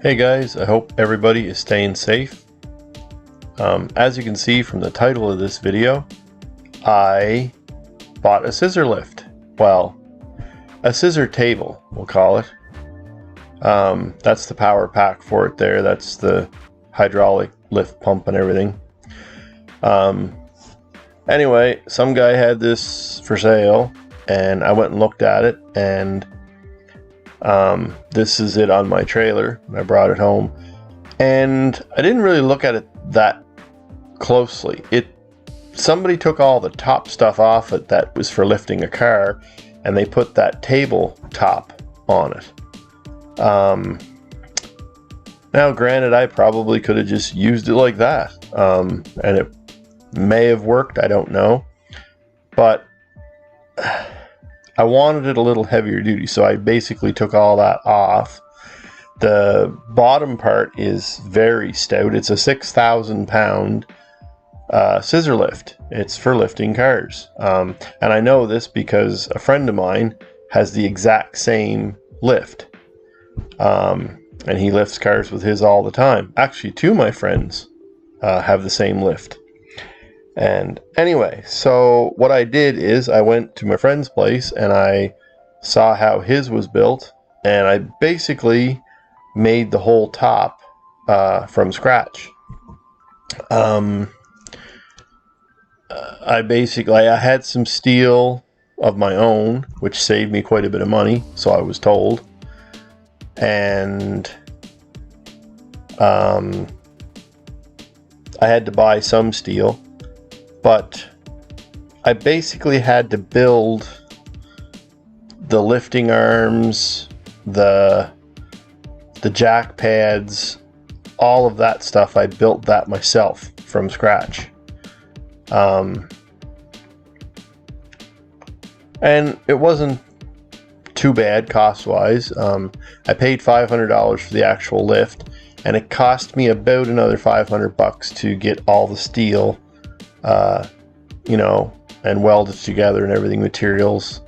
Hey guys, I hope everybody is staying safe. As you can see from the title of this video, I bought a scissor lift. Well, a scissor table, we'll call it. That's the power pack for it there. That's the hydraulic lift pump and everything. Anyway, some guy had this for sale and I went and looked at it, and this is it on my trailer. I brought it home and I didn't really look at it that closely. Somebody took all the top stuff off it that was for lifting a car, and they put that table top on it. Now granted, I probably could have just used it like that, and it may have worked, I don't know, but I wanted it a little heavier duty, so I basically took all that off. The bottom part is very stout. It's a 6,000 pound scissor lift. It's for lifting cars, and I know this because a friend of mine has the exact same lift, and he lifts cars with his all the time. Actually, two of my friends have the same lift. And anyway, so what I did is I went to my friend's place and I saw how his was built, and I basically made the whole top from scratch. I had some steel of my own, which saved me quite a bit of money, so I was told. And I had to buy some steel, but I basically had to build the lifting arms, the jack pads, all of that stuff. I built that myself from scratch. And it wasn't too bad cost-wise. I paid $500 for the actual lift, and it cost me about another $500 to get all the steel, and weld it together and everything, materials.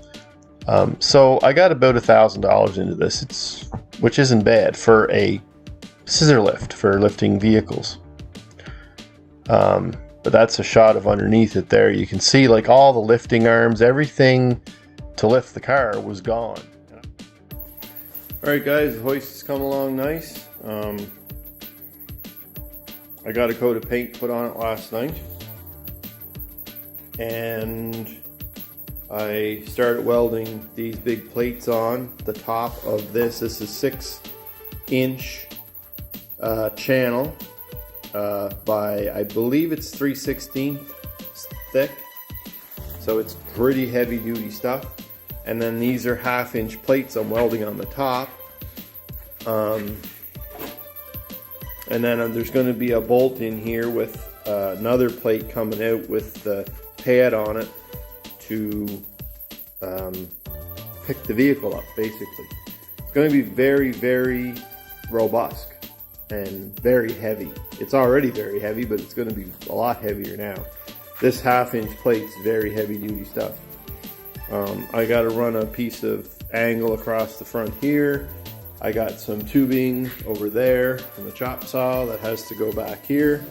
So I got about $1,000 into this, which isn't bad for a scissor lift for lifting vehicles. But that's a shot of underneath it there. You can see like all the lifting arms, everything to lift the car was gone. Alright guys, the hoist has come along nice. I got a coat of paint put on it last night, and I started welding these big plates on the top of this. This is 6-inch channel by, I believe it's 3/16 thick, so it's pretty heavy duty stuff. And then these are 1/2-inch plates I'm welding on the top. And then there's going to be a bolt in here with another plate coming out with the pad on it to pick the vehicle up, basically. It's going to be very, very robust and very heavy. It's already very heavy, but it's going to be a lot heavier now. This 1/2-inch plate's very heavy duty stuff. I got to run a piece of angle across the front here. I got some tubing over there from the chop saw that has to go back here.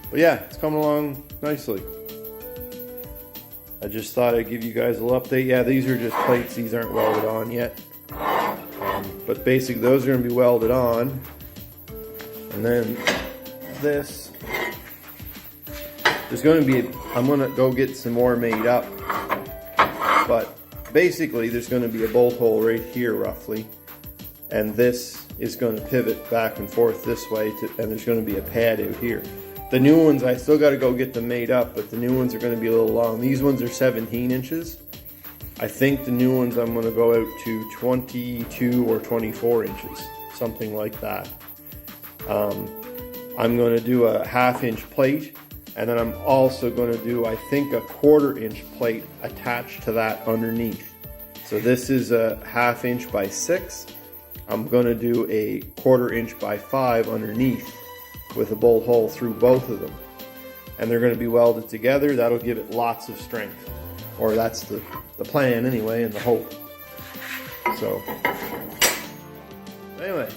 But yeah, it's coming along nicely. I just thought I'd give you guys a little update. Yeah, these are just plates. These aren't welded on yet. But basically those are going to be welded on. And then this, there's going to be, I'm going to go get some more made up. But basically there's going to be a bolt hole right here roughly. And this is going to pivot back and forth this way, and there's going to be a pad out here. The new ones, I still got to go get them made up, but the new ones are going to be a little long. These ones are 17 inches. I think the new ones I'm going to go out to 22 or 24 inches, something like that. I'm going to do a 1/2-inch plate, and then I'm also going to do, I think, a 1/4-inch plate attached to that underneath. So this is a 1/2-inch by 6. I'm going to do a 1/4-inch by 5 underneath with a bolt hole through both of them. And they're going to be welded together. That'll give it lots of strength. Or that's the plan anyway, and the hope. So Anyway,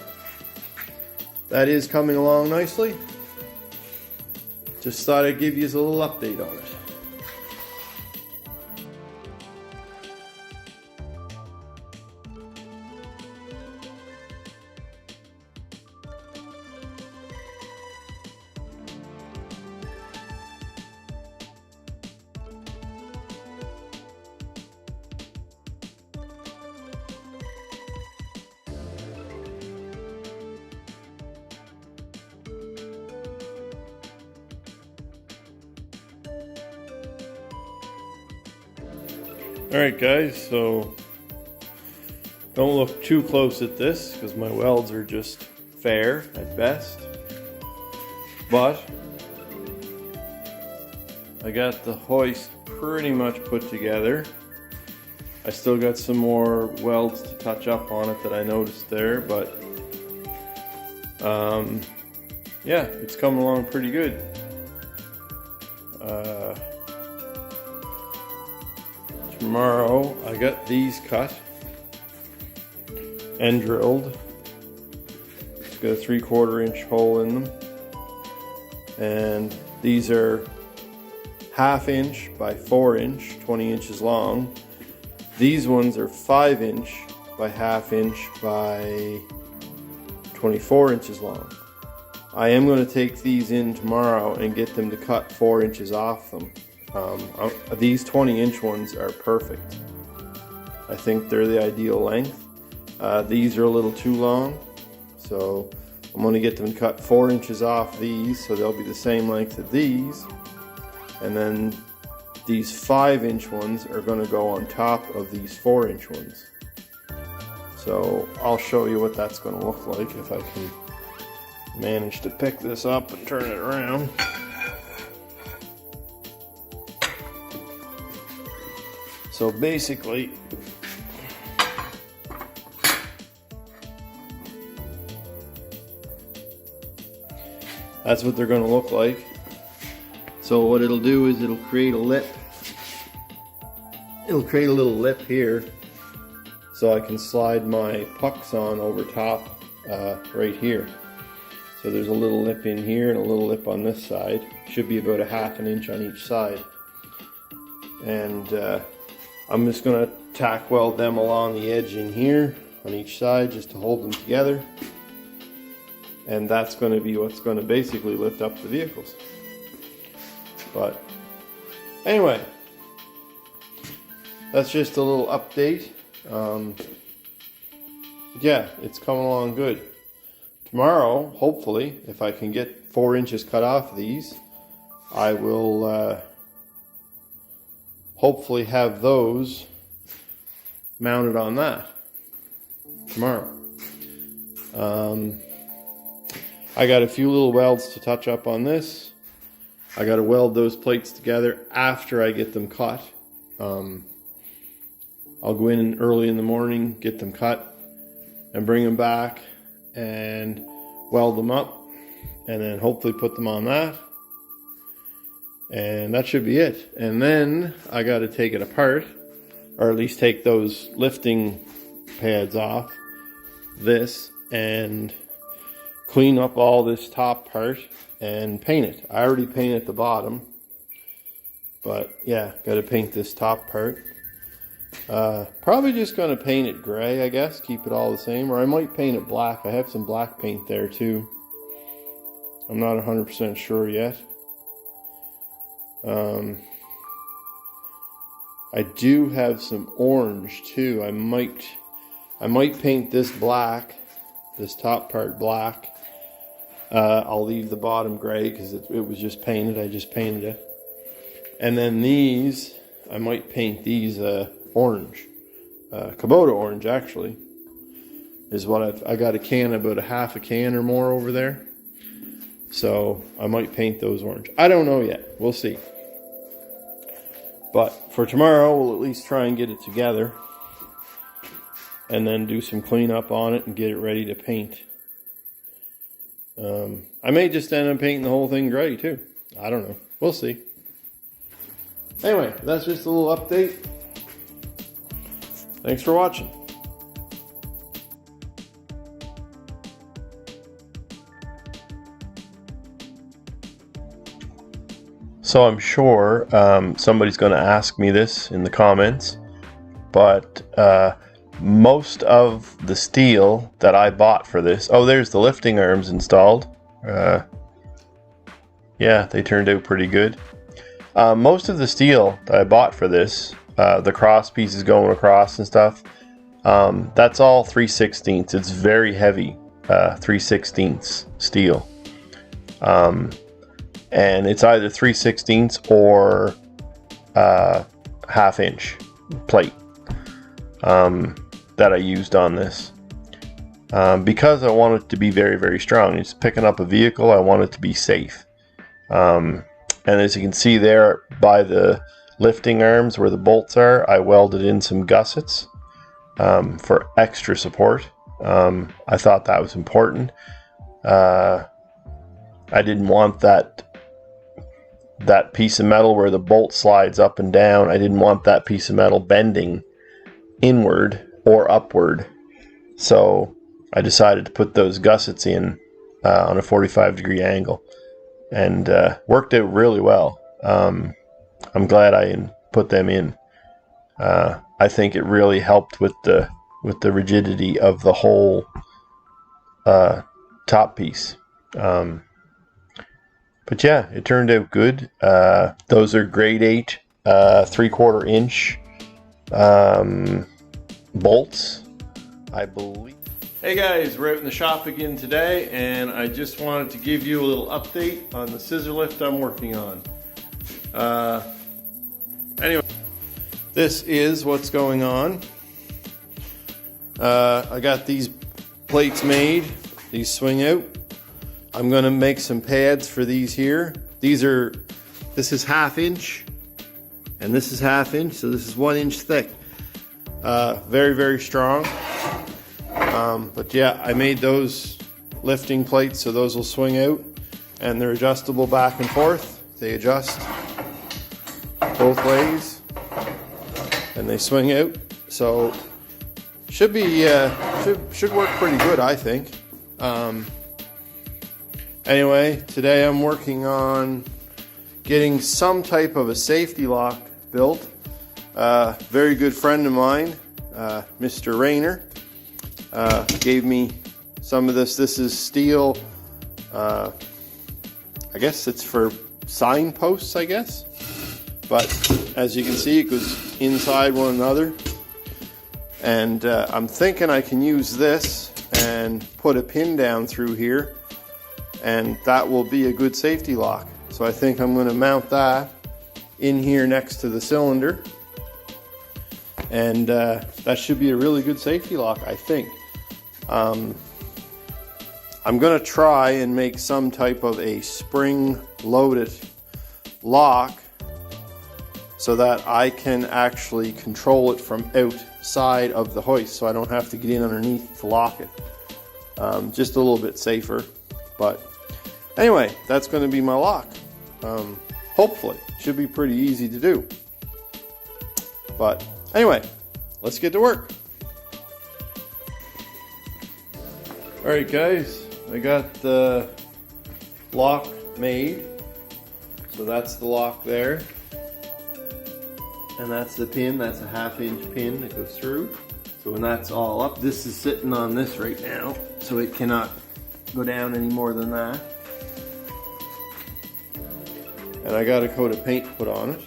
that is coming along nicely. Just thought I'd give you a little update on it. Alright guys, so don't look too close at this because my welds are just fair at best. But I got the hoist pretty much put together. I still got some more welds to touch up on it that I noticed there, but yeah, it's coming along pretty good. Tomorrow I got these cut and drilled. It's got a 3/4 inch hole in them, and these are 1/2 inch by 4 inch, 20 inches long. These ones are 5 inch by 1/2 inch by 24 inches long. I am going to take these in tomorrow and get them to cut 4 inches off them. These 20 inch ones are perfect. I think they're the ideal length. These are a little too long, so I'm going to get them to cut 4 inches off these, so they'll be the same length as these. And then these 5 inch ones are going to go on top of these 4 inch ones. So I'll show you what that's going to look like if I can manage to pick this up and turn it around. So basically, that's what they're going to look like. So what it'll do is it'll create a lip. It'll create a little lip here, so I can slide my pucks on over top right here. So there's a little lip in here and a little lip on this side. Should be about 1/2 inch on each side. And I'm just going to tack weld them along the edge in here on each side just to hold them together. And that's going to be what's going to basically lift up the vehicles. But anyway, that's just a little update. Yeah, it's coming along good. Tomorrow, hopefully, if I can get 4 inches cut off of these, I will hopefully have those mounted on that tomorrow. I got a few little welds to touch up on this. I got to weld those plates together after I get them cut. I'll go in early in the morning, get them cut, and bring them back and weld them up, and then hopefully put them on that. And that should be it. And then I got to take it apart, or at least take those lifting pads off this and clean up all this top part and paint it. I already painted the bottom, but yeah, got to paint this top part. Probably just going to paint it gray, I guess, keep it all the same, or I might paint it black. I have some black paint there too. I'm not 100% sure yet. I do have some orange too. I might paint this black, this top part black. I'll leave the bottom gray because it was just painted. I just painted it. And then these, I might paint these orange. Kubota orange, actually, is what I got a can, about 1/2 can or more over there. So I might paint those orange. I don't know yet. We'll see. But for tomorrow, we'll at least try and get it together and then do some cleanup on it and get it ready to paint. I may just end up painting the whole thing gray too. I don't know. We'll see. Anyway, that's just a little update. Thanks for watching. So I'm sure somebody's going to ask me this in the comments, but most of the steel that I bought for this, oh, there's the lifting arms installed. Yeah, they turned out pretty good. Most of the steel that I bought for this, the cross pieces going across and stuff, that's all 3/16. It's very heavy 3/16 steel. And it's either 3/16 or 1/2 inch plate that I used on this. Because I want it to be very, very strong. It's picking up a vehicle, I want it to be safe. And as you can see there by the lifting arms where the bolts are, I welded in some gussets for extra support. I thought that was important. I didn't want that piece of metal where the bolt slides up and down. I didn't want that piece of metal bending inward or upward. So I decided to put those gussets in on a 45-degree angle, and worked out really well. I'm glad I put them in. I think it really helped with the rigidity of the whole top piece. But yeah, it turned out good. Those are grade 8 3/4 inch bolts, I believe. Hey guys, we're out in the shop again today, and I just wanted to give you a little update on the scissor lift I'm working on. Anyway, this is what's going on. I got these plates made. These swing out. I'm gonna make some pads for these here. This is 1/2 inch, and this is 1/2 inch, so this is 1 inch thick. Very, very strong. But yeah, I made those lifting plates so those will swing out, and they're adjustable back and forth. They adjust both ways, and they swing out. So should be should work pretty good, I think. Anyway, today I'm working on getting some type of a safety lock built. Very good friend of mine, Mr. Rayner, gave me some of this. This is steel. I guess it's for signposts, I guess. But as you can see, it goes inside one another. And I'm thinking I can use this and put a pin down through here, and that will be a good safety lock. So I think I'm going to mount that in here next to the cylinder, and that should be a really good safety lock, I think. I'm going to try and make some type of a spring-loaded lock so that I can actually control it from outside of the hoist, so I don't have to get in underneath to lock it. Just a little bit safer. But anyway, that's going to be my lock. Hopefully, should be pretty easy to do. But anyway, let's get to work. Alright guys, I got the lock made. So that's the lock there. And that's the pin, that's a 1/2 inch pin that goes through. So when that's all up, this is sitting on this right now, so it cannot go down any more than that. And I got a coat of paint put on it.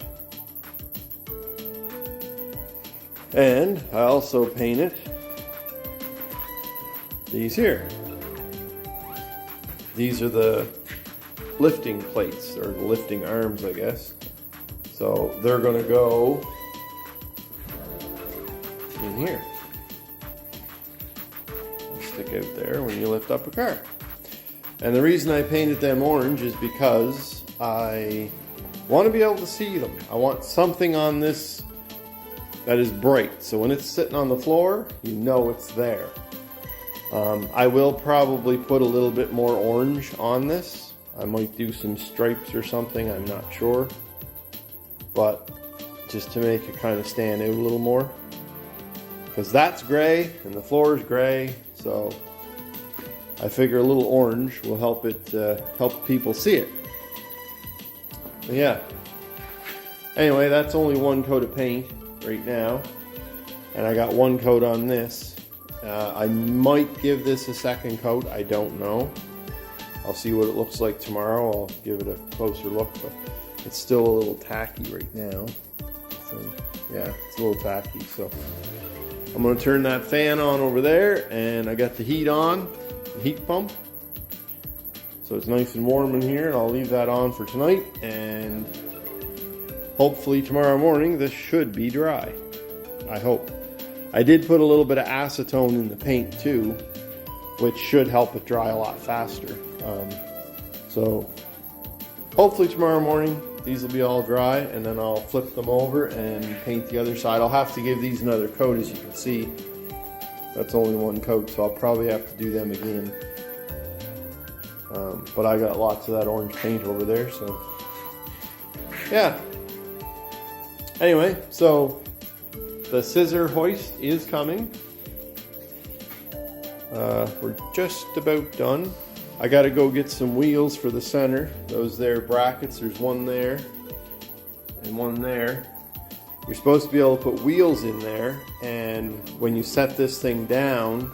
And I also painted these here. These are the lifting plates, or the lifting arms, I guess. So they're gonna go in here. Stick out there when you lift up a car. And the reason I painted them orange is because I want to be able to see them. I want something on this that is bright, so when it's sitting on the floor, you know it's there. I will probably put a little bit more orange on this. I might do some stripes or something, I'm not sure. But just to make it kind of stand out a little more. Because that's gray and the floor is gray, so I figure a little orange will help it help people see it. But yeah, Anyway, that's only one coat of paint right now. And I got one coat on this. I might give this a second coat. I don't know. I'll see what it looks like tomorrow. I'll give it a closer look, but it's still a little tacky right now. So, yeah, it's a little tacky. So I'm going to turn that fan on over there, and I got the heat on, the heat pump. So it's nice and warm in here, and I'll leave that on for tonight, and hopefully tomorrow morning this should be dry. I hope. I did put a little bit of acetone in the paint too, which should help it dry a lot faster. So hopefully tomorrow morning these will be all dry, and then I'll flip them over and paint the other side. I'll have to give these another coat, as you can see. That's only one coat, so I'll probably have to do them again. But I got lots of that orange paint over there, so yeah. Anyway, so the scissor hoist is coming. We're just about done. I gotta go get some wheels for the center. Those there brackets, there's one there and one there. You're supposed to be able to put wheels in there, and when you set this thing down,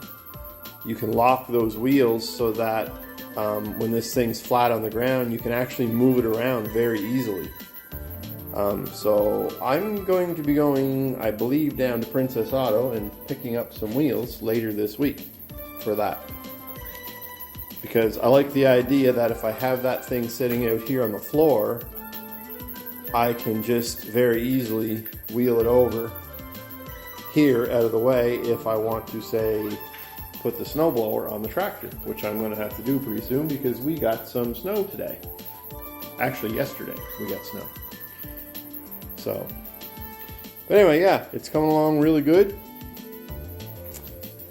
you can lock those wheels so that when this thing's flat on the ground, you can actually move it around very easily. So I'm going to be going, I believe, down to Princess Auto and picking up some wheels later this week for that. Because I like the idea that if I have that thing sitting out here on the floor, I can just very easily wheel it over here out of the way if I want to, say, put the snowblower on the tractor, which I'm going to have to do pretty soon because we got some snow today. Actually, yesterday we got snow. So, but anyway, yeah, it's coming along really good.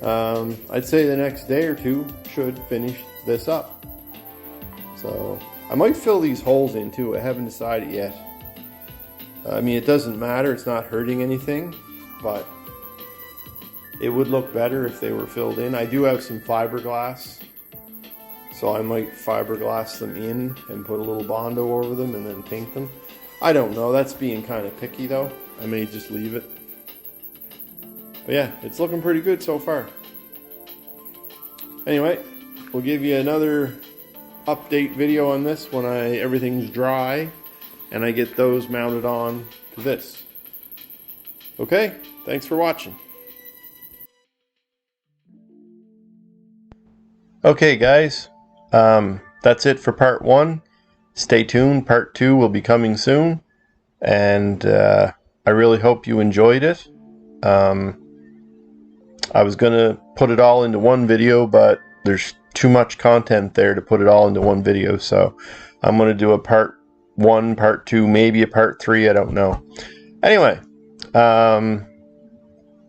I'd say the next day or two should finish this up. So I might fill these holes in too. I haven't decided yet. I mean, it doesn't matter. It's not hurting anything, but it would look better if they were filled in. I do have some fiberglass, so I might fiberglass them in and put a little Bondo over them and then paint them. I don't know. That's being kind of picky though. I may just leave it. But yeah, it's looking pretty good so far. Anyway, we'll give you another update video on this when everything's dry and I get those mounted on to this. Okay, thanks for watching. Okay guys, that's it for part 1. Stay tuned, part 2 will be coming soon, and I really hope you enjoyed it. I was going to put it all into one video, but there's too much content there to put it all into one video, so I'm going to do a part 1, part 2, maybe a part 3, I don't know. Anyway,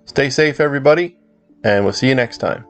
stay safe everybody, and we'll see you next time.